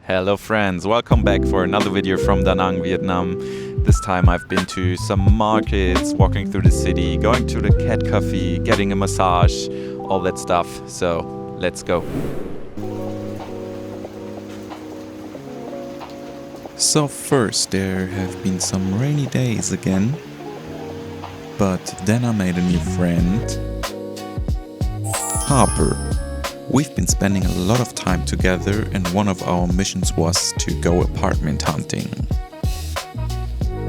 Hello friends, welcome back for another video from DaNang, Vietnam. This time I've been to some markets, walking through the city, going to the cat cafe, getting a massage, all that stuff. So let's go. So first there have been some rainy days again, but then I made a new friend, Harper. We've been spending a lot of time together and one of our missions was to go apartment hunting.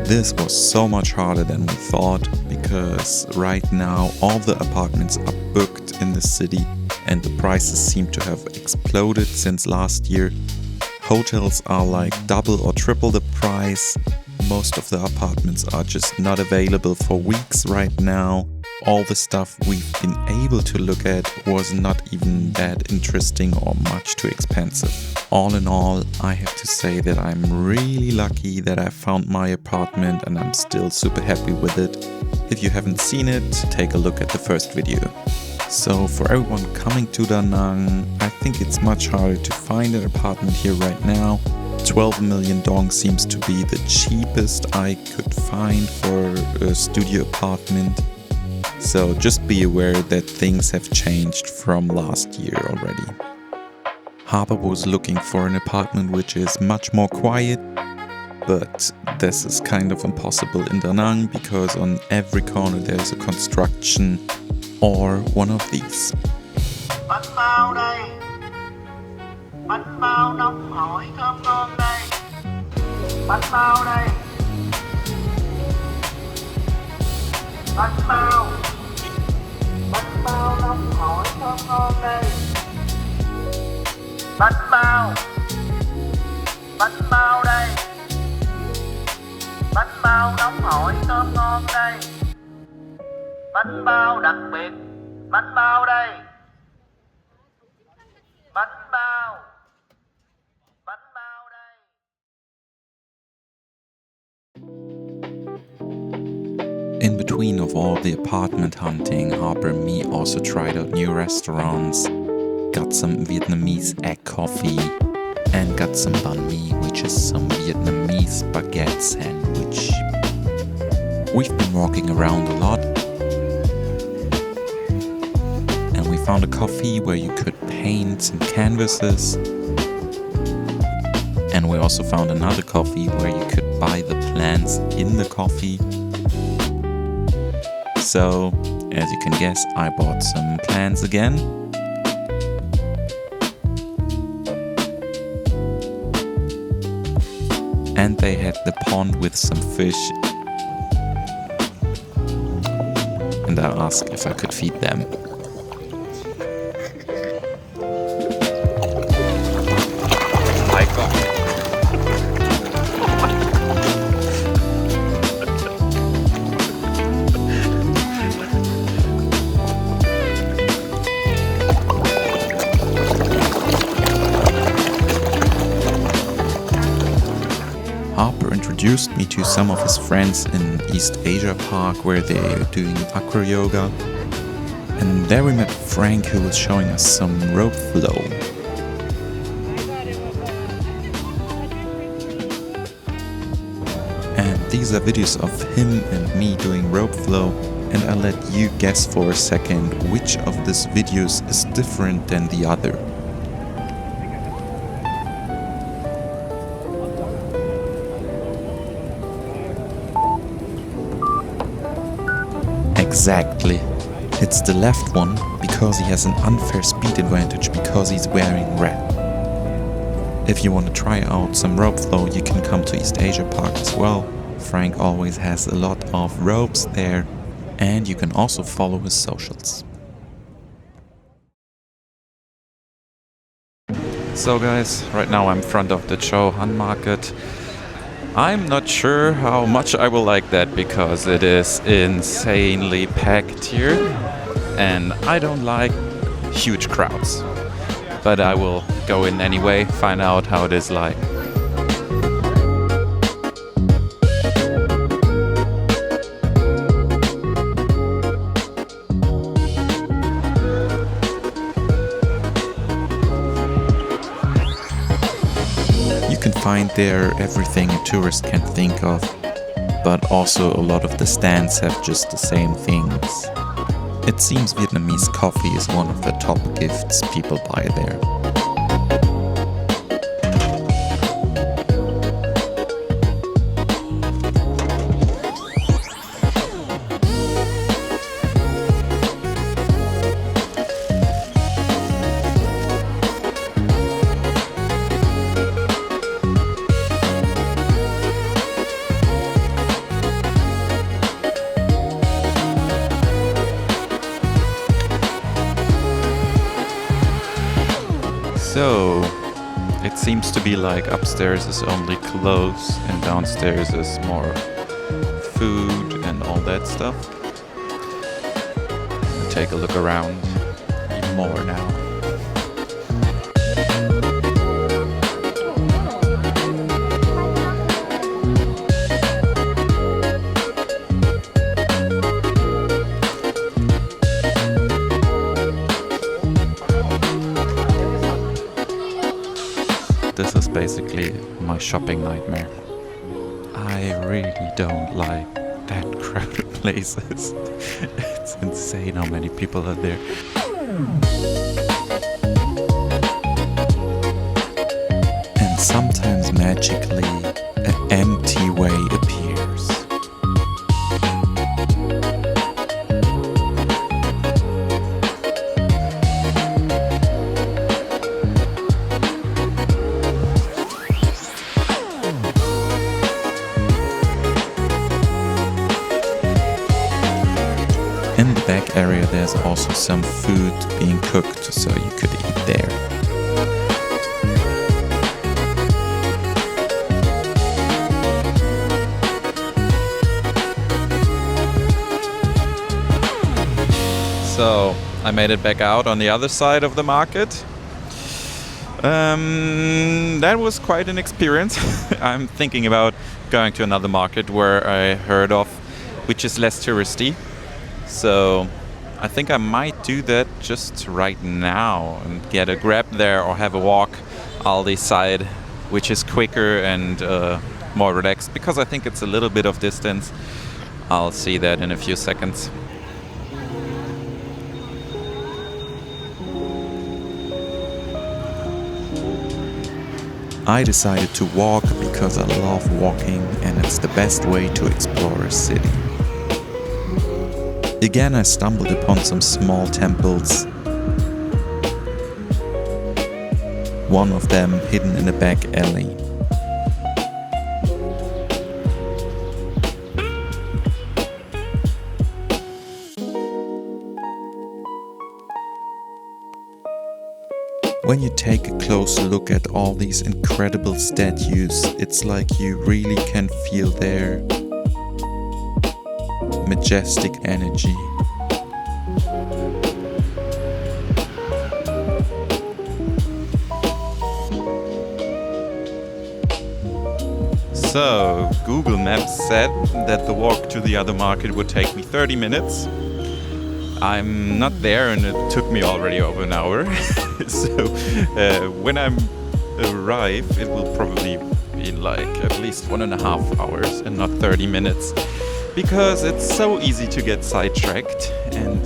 This was so much harder than we thought because right now all the apartments are booked in the city and the prices seem to have exploded since last year. Hotels are like double or triple the price. Most of the apartments are just not available for weeks right now. All the stuff we've been able to look at was not even that interesting or much too expensive. All in all, I have to say that I'm really lucky that I found my apartment and I'm still super happy with it. If you haven't seen it, take a look at the first video. So for everyone coming to DaNang, I think it's much harder to find an apartment here right now. 12 million dong seems to be the cheapest I could find for a studio apartment. So just be aware that things have changed from last year already. Harper was looking for an apartment which is much more quiet, but this is kind of impossible in DaNang because on every corner there's a construction or one of these. Bánh bao đây. Bánh bao nóng hổi thơm ngon đây. Bánh bao đây. Bánh bao. Bánh bao nóng hổi thơm ngon đây. Bánh bao. Bánh bao đây. Bánh bao nóng hổi thơm ngon đây. Bánh bao đặc biệt. Bánh bao đây. Bánh bao. Bánh bao đây. In between of all the apartment hunting, Harper and me also tried out new restaurants, got some Vietnamese egg coffee, and got some banh mi, which is some Vietnamese baguette sandwich. We've been walking around a lot, and we found a coffee where you could paint some canvases, and we also found another coffee where you could buy the plants in the coffee. So, as you can guess, I bought some plants again. And they had the pond with some fish. And I asked if I could feed them. My God. Harper introduced me to some of his friends in East Asia Park where they are doing acro yoga. And there we met Frank who was showing us some rope flow. And these are videos of him and me doing rope flow. And I'll let you guess for a second which of these videos is different than the other. Exactly. It's the left one because he has an unfair speed advantage because he's wearing red. If you want to try out some rope flow, you can come to East Asia Park as well. Frank always has a lot of ropes there, and you can also follow his socials. So guys, right now I'm in front of the Chợ Hàn Market. I'm not sure how much I will like that because it is insanely packed here and I don't like huge crowds. But I will go in anyway, find out how it is like. You can find there everything a tourist can think of, but also a lot of the stands have just the same things. It seems Vietnamese coffee is one of the top gifts people buy there. So, it seems to be like upstairs is only clothes and downstairs is more food and all that stuff. We'll take a look around even more now. This is basically my shopping nightmare. I really don't like that crowded places. It's insane how many people are there. And sometimes magically, an empty way appears. In the back area there's also some food being cooked, so you could eat there. So, I made it back out on the other side of the market. That was quite an experience. I'm thinking about going to another market where I heard of, which is less touristy. So I think I might do that just right now and get a grab there or have a walk. I'll decide which is quicker and more relaxed, because I think it's a little bit of distance. I'll see that in a few seconds. I decided to walk because I love walking and it's the best way to explore a city. Again, I stumbled upon some small temples. One of them hidden in a back alley. When you take a closer look at all these incredible statues, it's like you really can feel their majestic energy. So, Google Maps said that the walk to the other market would take me 30 minutes. I'm not there and it took me already over an hour. So, when I arrive, it will probably be like at least 1.5 hours and not 30 minutes. Because it's so easy to get sidetracked and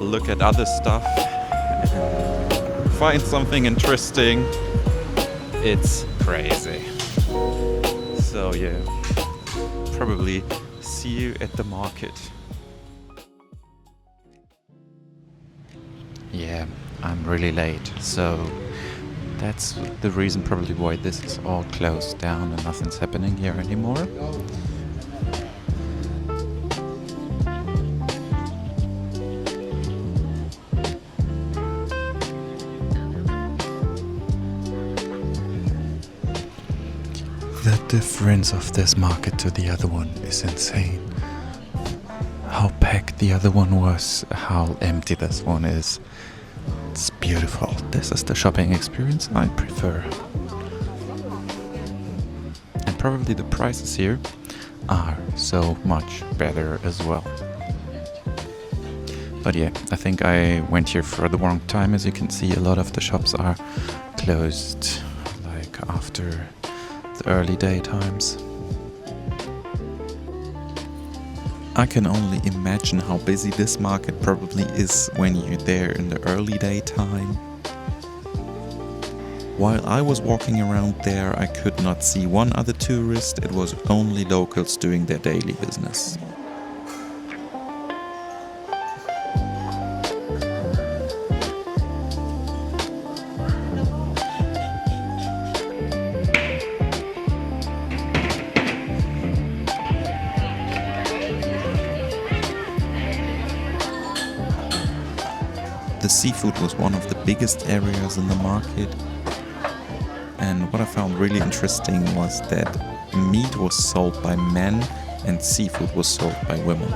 look at other stuff and find something interesting. It's crazy. So yeah, probably see you at the market. Yeah, I'm really late, so that's the reason probably why this is all closed down and nothing's happening here anymore. The difference of this market to the other one is insane. How packed the other one was, how empty this one is. It's beautiful. This is the shopping experience I prefer. And probably the prices here are so much better as well. But yeah, I think I went here for the wrong time. As you can see, a lot of the shops are closed, like after early day times. I can only imagine how busy this market probably is when you're there in the early day time. While I was walking around there, I could not see one other tourist. It was only locals doing their daily business. The seafood was one of the biggest areas in the market, and what I found really interesting was that meat was sold by men and seafood was sold by women.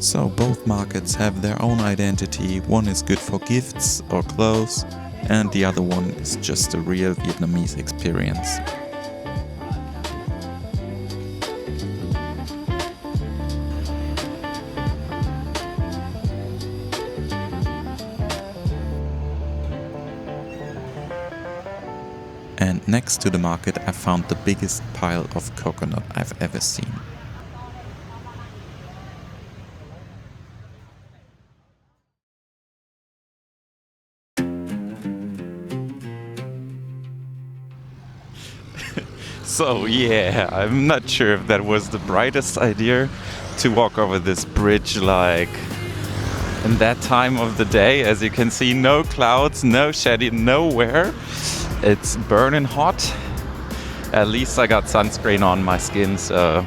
So both markets have their own identity. One is good for gifts or clothes, and the other one is just a real Vietnamese experience. And next to the market I found the biggest pile of coconut I've ever seen. So yeah, I'm not sure if that was the brightest idea to walk over this bridge like in that time of the day. As you can see, no clouds, no shady, nowhere. It's burning hot. At least I got sunscreen on my skin, so,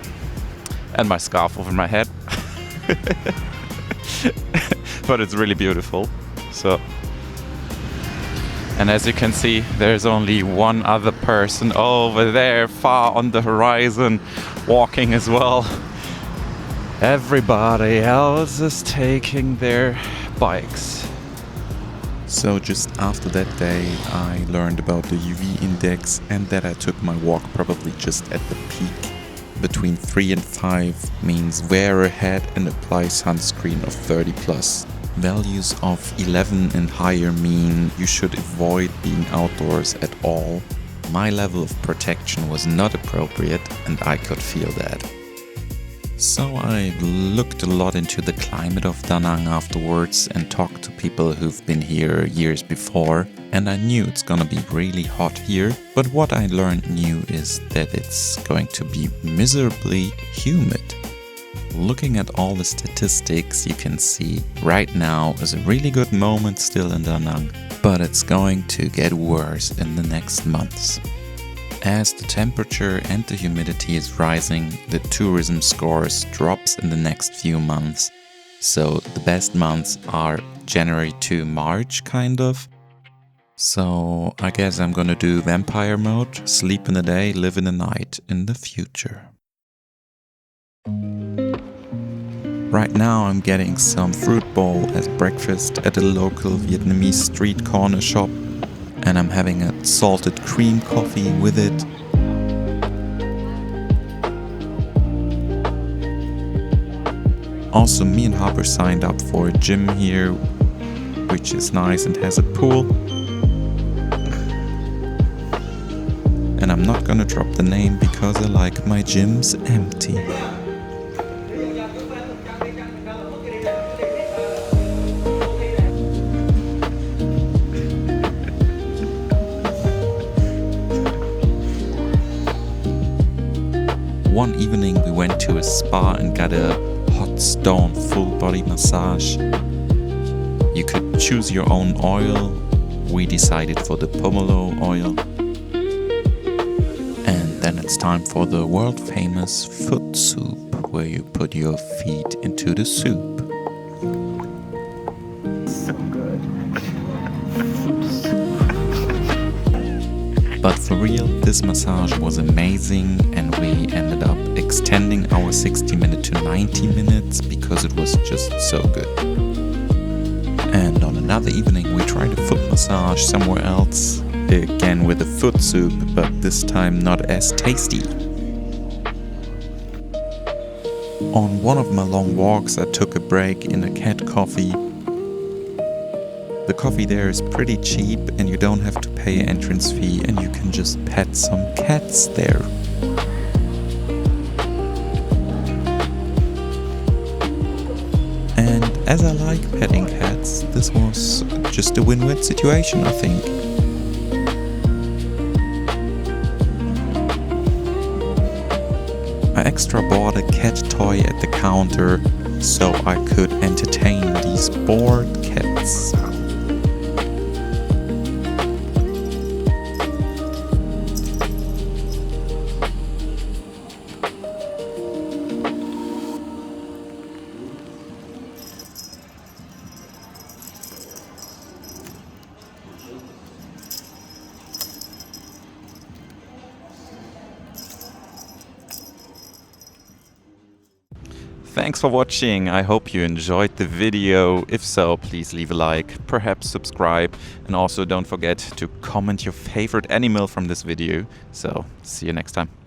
and my scarf over my head. But it's really beautiful. So, and as you can see, there's only one other person over there, far on the horizon, walking as well. Everybody else is taking their bikes. So just after that day I learned about the UV index and that I took my walk probably just at the peak. Between 3 and 5 means wear a hat and apply sunscreen of 30+. Values of 11 and higher mean you should avoid being outdoors at all. My level of protection was not appropriate and I could feel that. So I looked a lot into the climate of DaNang afterwards and talked to people who've been here years before, and I knew it's gonna be really hot here, but what I learned new is that it's going to be miserably humid. Looking at all the statistics, you can see right now is a really good moment still in DaNang, but it's going to get worse in the next months. As the temperature and the humidity is rising, the tourism scores drops in the next few months. So the best months are January to March, kind of. So I guess I'm gonna do vampire mode, sleep in the day, live in the night in the future. Right now I'm getting some fruit bowl as breakfast at a local Vietnamese street corner shop, and I'm having a salted cream coffee with it. Also, me and Harper signed up for a gym here, which is nice and has a pool. And I'm not gonna drop the name because I like my gyms empty. One evening we went to a spa and got a hot stone full body massage. You could choose your own oil. We decided for the pomelo oil. And then it's time for the world famous foot soup, where you put your feet into the soup. So good. But for real, this massage was amazing, and we ended up extending our 60 minutes to 90 minutes because it was just so good. And on another evening we tried a foot massage somewhere else, again with a foot soup, but this time not as tasty. On one of my long walks I took a break in a cat coffee. The coffee there is pretty cheap and you don't have to pay an entrance fee and you can just pet some cats there. And as I like petting cats, this was just a win-win situation, I think. I extra bought a cat toy at the counter so I could entertain these bored cats. Thanks for watching. I hope you enjoyed the video. If so, please leave a like, perhaps subscribe, and also don't forget to comment your favorite animal from this video. So, see you next time.